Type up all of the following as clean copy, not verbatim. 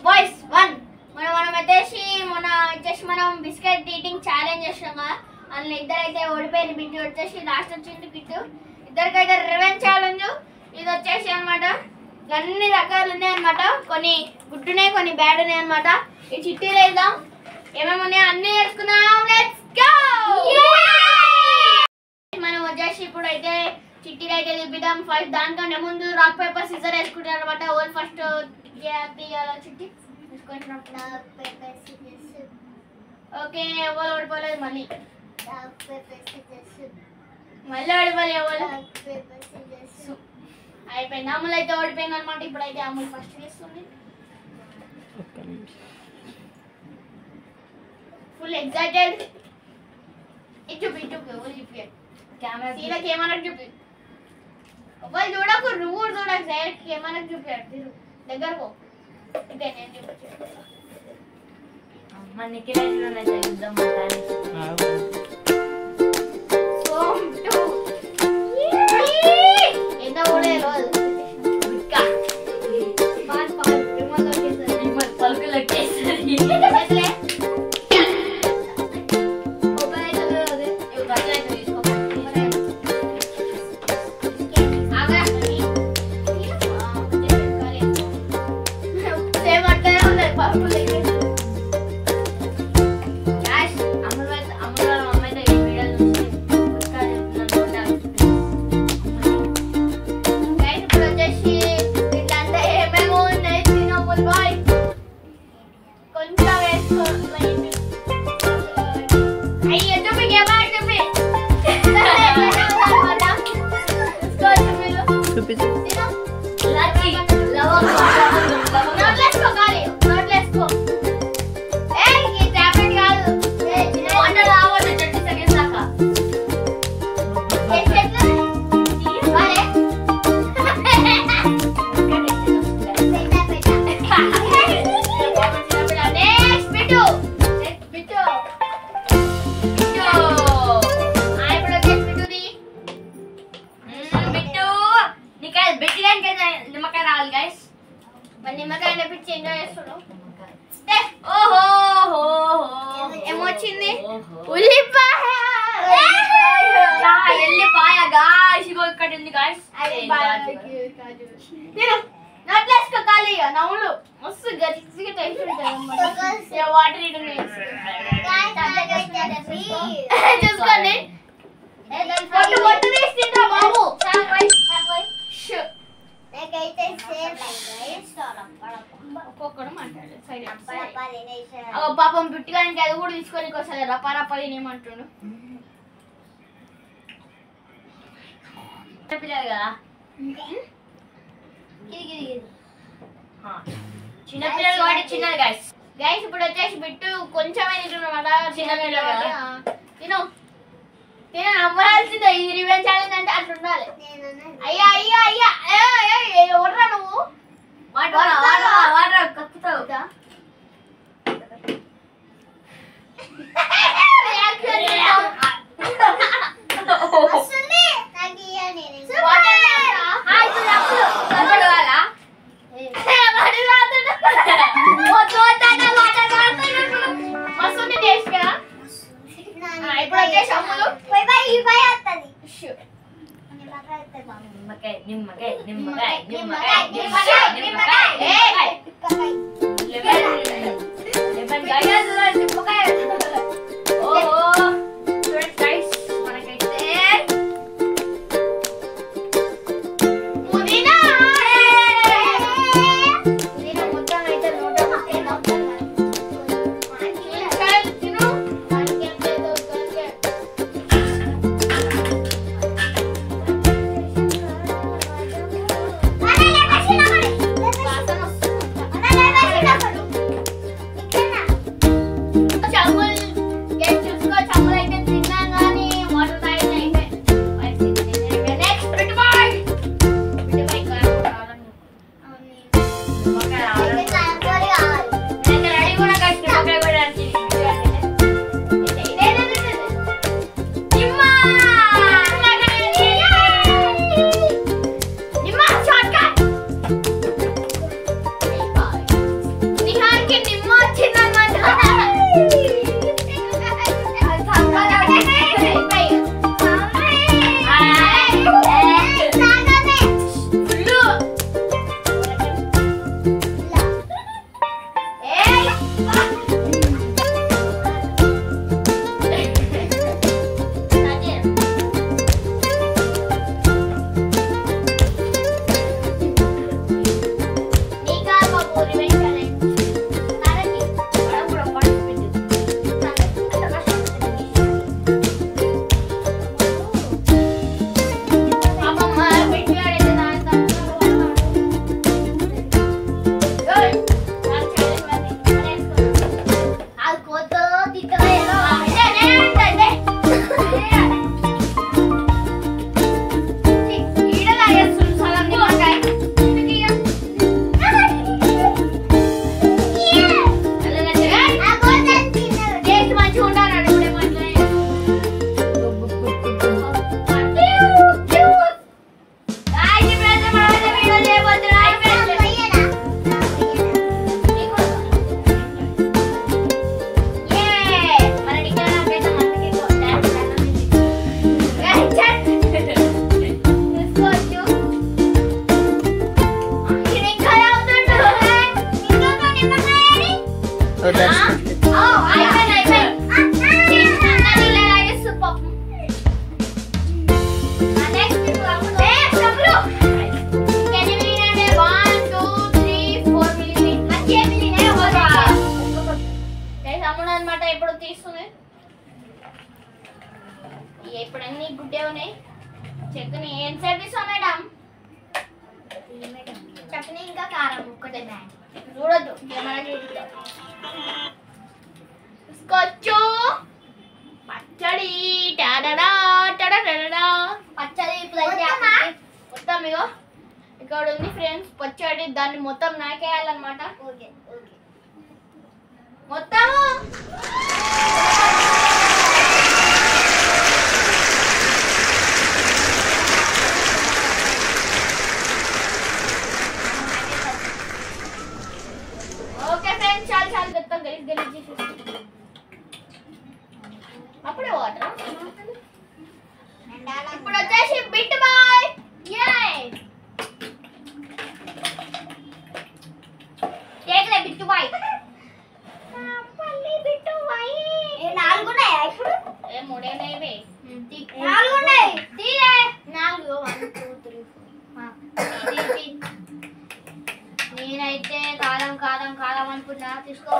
Boys 1 మనం biscuit eating challenge చేసాం కదా. అందులో ఇద్దరైతే ఓడిపోయారు. బిట్టు వచ్చేసి లాస్ట్ వచ్చింది బిట్టు. ఇద్దరికైతే revenge challenge. ఇది వచ్చేసి అనమాట అన్ని రకాలు ఉన్నాయి అనమాట. కొన్ని గుడ్ ఉన్నాయి, కొన్ని బ్యాడ్ ఉన్నాయి అనమాట. ఈ చిట్టీలు వేద్దాం, ఏమేమి ఉన్నాయో అన్ని వేసుకుందాం. Let's go. మనం వచ్చేసి ఇప్పుడు అయితే చిట్టీలు అయితే చూపిద్దాం. ఫస్ట్ దానికంటే ముందు రాక్ పేపర్ సిజర్ వేసుకుంటారు అనమాట. ఓల్ ఫస్ట్ చిట్టి ఓకే. ఎవరు ఓడిపోలేదు, మళ్ళీ ఓడిపోలేదు ఎవరు అయిపోయింది. అమ్ములు అయితే ఓడిపోయింది అనమాట. ఇప్పుడైతే అమ్ములు ఫస్ట్ తీస్తుంది. Full excited. ఇటు కెమెరాకి ఏమన్నా చూపి. వాళ్ళు చూడకు, నువ్వు చూడకు, సైడ్ కెమెరాకి చూపాడు. దగ్గర పో. ఇదే నేను చూపించాను. ఎంత కూడా రోజు పలుకులు వచ్చేసరి నిమ్మకాయ పిచ్చి ఎంజాయ్ చేస్తున్నాం. ఏమొచ్చింది? ఉల్లిపాయ. ఎల్లిపాయ గాయస్, ఇగో ఇక్కడ ఉంది గాయస్. నోట్లేసుకో ఖాళీగా. నవ్వులు మస్తు గట్టిగా టేస్ట్ ఉంటుంది అన్నమాట. వాటర్ చూసుకోండి. పొట్టు తీసి తింటా బాబు. పాపం పుట్టిగానికి అది కూడా తీసుకొని వస్తుంది. రపారపా తినేమంటుండు పిల్లలు కదా. చిన్నపిల్లలు కాబట్టి చిన్నది గైస్. గైస్ ఇప్పుడు వచ్చేసి బిట్టు కొంచెమే తింటున్నమాట. చిన్నపిల్లలు కదా తిను తిన నమ్మరాల్సిందే. ఇది రివెంజ్ ఛాలెంజ్ అంటే అట్లా ఉండాలి. అయ్యా అయ్యా అయ్యా ఎవడరా నువ్వు? కక్కుతావు. మస్తుంది టేస్ట్ కదా. ఇప్పుడు వచ్చేసి అమ్ములు నిమ్మకాయ నిమ్మకాయ నిమ్మకాయ నిమ్మకాయ నిమ్మకాయ నిమ్మకాయ నిమ్మకాయ. ఓహో చూడండి గైస్, మనకైతే పుదీనా మొత్తం అయితే అనమాట ఎప్పుడు తీస్తుంది ఇప్పుడు అన్ని గుడ్డే ఉన్నాయి చట్నీ ఏం సర్వీస్ మేడం చట్నీ ఇంకా కారం ఒక్కటే చూడొద్దు తీసుకొచ్చు పచ్చడి పచ్చడి మొత్తం ఇగో ఇక్కడ ఉంది ఫ్రెండ్స్ పచ్చడి దాన్ని మొత్తం నాకేయాలన్నమాట మొత్తం ఓకే ఫ్రెండ్స్ చాలు చాలు మొత్తం గలీజ్ గలీజ్ చేసేసి అప్పుడే వాటర్ ఇప్పుడు వచ్చేసి బిట్ బాయ్ కేక్లే బిట్ బాయ్ నేనైతే కాలం కాలం కాలం అనుకున్నా తీసుకో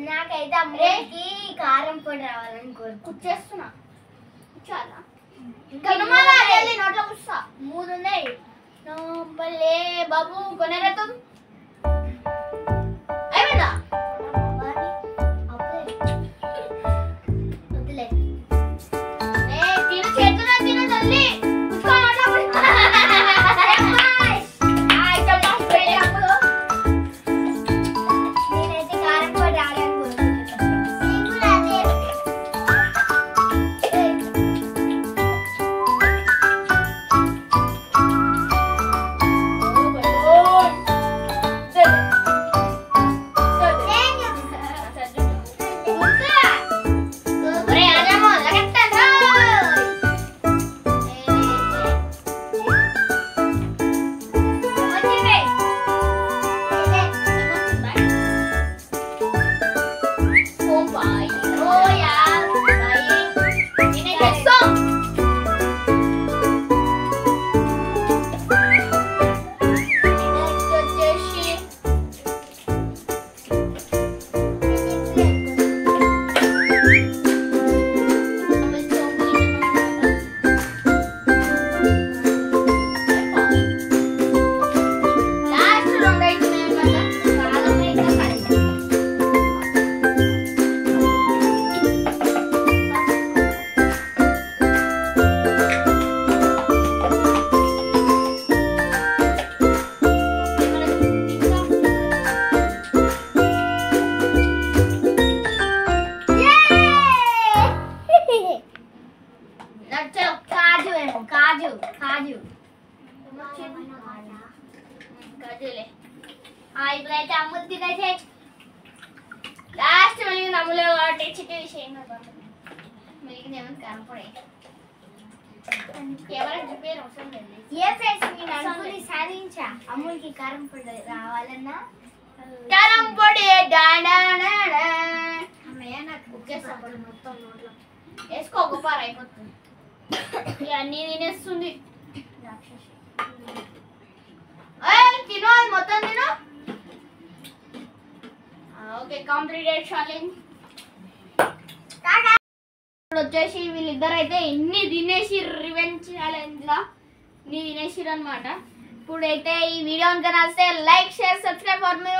నాకైతే అమ్మకి కారం పొడి రావాలని కూర్చేస్తున్నా చాలా నోట్లో కూర్చా 3 ఉన్నాయి బాబు కొనేరతం అయిపోయిందా వద్దులే తిను చేతున్నా తిను తల్లి ఇప్పుడైతే అమ్ములు తినేసే లాస్ట్ మిగిలిన అమ్ములు చిట్టి విషయం మిగిలిన ఏమైనా కనపడే ఎవరైనా చెప్పారు అవసరం లేదు ఏ ఫ్రెండ్స్ నేను అనుకుని సాధించా అమ్ములకి కారం పొడి రావాలన్నా కారం పొడి అమ్మయ్య నాకు ఉక్కేస్తాడు మొత్తం నోట్లో వేసుకో గొప్ప అయిపోతుంది అన్నీ తినేస్తుంది తిను అది మొత్తం తిను ఓకే కంప్లీటెడ్ ఛాలెంజ్ వచ్చేసి వీళ్ళిద్దరు అయితే ఎన్ని తినేసి రివెంజ్ ఛాలెంజ్ లా నీ తినేసిరు అనమాట ఇప్పుడైతే ఈ వీడియో కనుక నచ్చితే like share subscribe for my